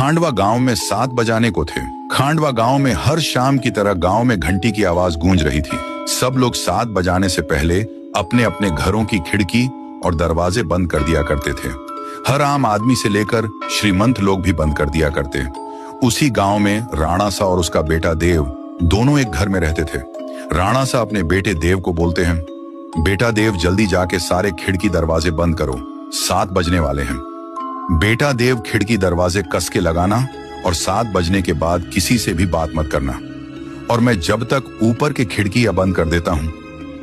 खांडवा गांव में 7 बजाने को थे। खांडवा गांव में हर शाम की तरह गांव में घंटी की आवाज गूंज रही थी। सब लोग 7 बजाने से पहले अपने अपने घरों की खिड़की और दरवाजे बंद कर दिया करते थे। हर आम आदमी से लेकर श्रीमंत लोग भी बंद कर दिया करते। उसी गांव में राणा सा और उसका बेटा देव दोनों एक घर में रहते थे। राणा सा अपने बेटे देव को बोलते हैं, बेटा देव जल्दी जाके सारे खिड़की दरवाजे बंद करो, 7 बजने वाले हैं। बेटा देव खिड़की दरवाजे कस के लगाना और 7 बजने के बाद किसी से भी बात मत करना, और मैं जब तक ऊपर के खिड़कियां बंद कर देता हूं,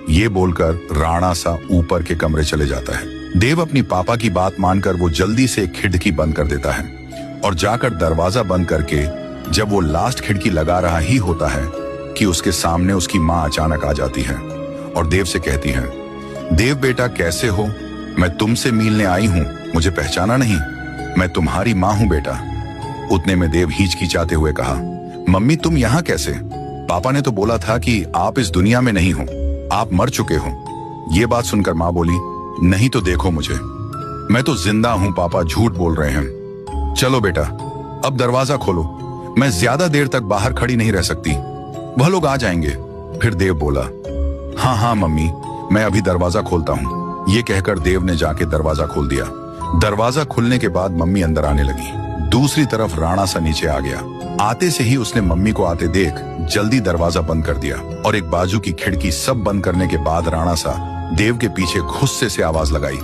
ये बोलकर राणा सा ऊपर के कमरे चले जाता है। देव अपनी पापा की बात मानकर वो जल्दी से खिड़की बंद कर देता है और जाकर दरवाजा बंद करके जब वो लास्ट खिड़की लगा रहा ही होता है कि उसके सामने उसकी माँ अचानक आ जाती है और देव से कहती है, देव बेटा कैसे हो, मैं तुमसे मिलने आई हूं, मुझे पहचाना नहीं, मैं तुम्हारी माँ हूं बेटा। उतने में देव हिचकिचाते हुए कहा, मम्मी तुम यहाँ कैसे? पापा ने तो बोला था कि आप इस दुनिया में नहीं हो, आप मर चुके हो। ये बात सुनकर माँ बोली, नहीं तो देखो मुझे, मैं तो जिंदा हूं पापा, झूठ बोल रहे हैं। चलो बेटा अब दरवाजा खोलो, मैं ज्यादा देर तक बाहर खड़ी नहीं रह सकती, वह लोग आ जाएंगे। फिर देव बोला, हाँ हाँ मम्मी, मैं अभी दरवाजा खोलता हूँ। ये कहकर देव ने जाके दरवाजा खोल दिया। दरवाजा खुलने के बाद मम्मी अंदर आने लगी। दूसरी तरफ राणा सा नीचे आ गया। आते से ही उसने मम्मी को आते देख जल्दी दरवाजा बंद कर दिया और एक बाजू की खिड़की सब बंद करने के बाद राणा सा देव के पीछे गुस्से से आवाज लगाई।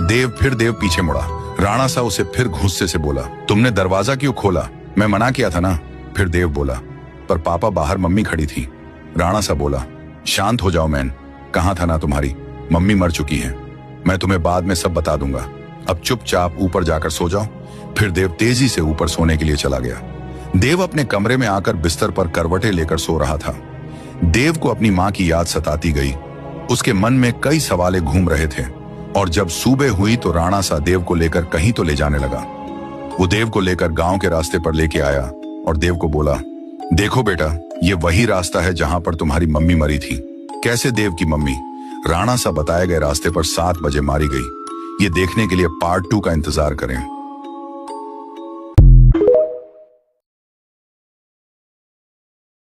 देव पीछे मुड़ा। राणा सा उसे फिर गुस्से से बोला, तुमने दरवाजा क्यों खोला? मैं मना किया था ना। फिर देव बोला, पर पापा बाहर मम्मी खड़ी थी। राणा सा बोला, शांत हो जाओ मैन, कहाँ था ना तुम्हारी, मम्मी मर चुकी है, मैं तुम्हें बाद में सब बता दूंगा, अब चुपचाप ऊपर जाकर सो जाओ। फिर देव तेजी से ऊपर सोने के लिए चला गया। देव अपने कमरे में आकर बिस्तर पर करवटें लेकर सो रहा था। देव को अपनी माँ की याद सताती गई। उसके मन में कई सवाल घूम रहे थे और जब सुबह हुई तो राणा सा देव को लेकर कहीं तो ले जाने लगा। वो देव को लेकर गांव के रास्ते पर लेके आया और देव को बोला, देखो बेटा, ये वही रास्ता है जहां पर तुम्हारी मम्मी मरी थी। कैसे देव की मम्मी? राणा सा बताए गए रास्ते पर 7 बजे मारी गई। ये देखने के लिए पार्ट 2 का इंतजार करें।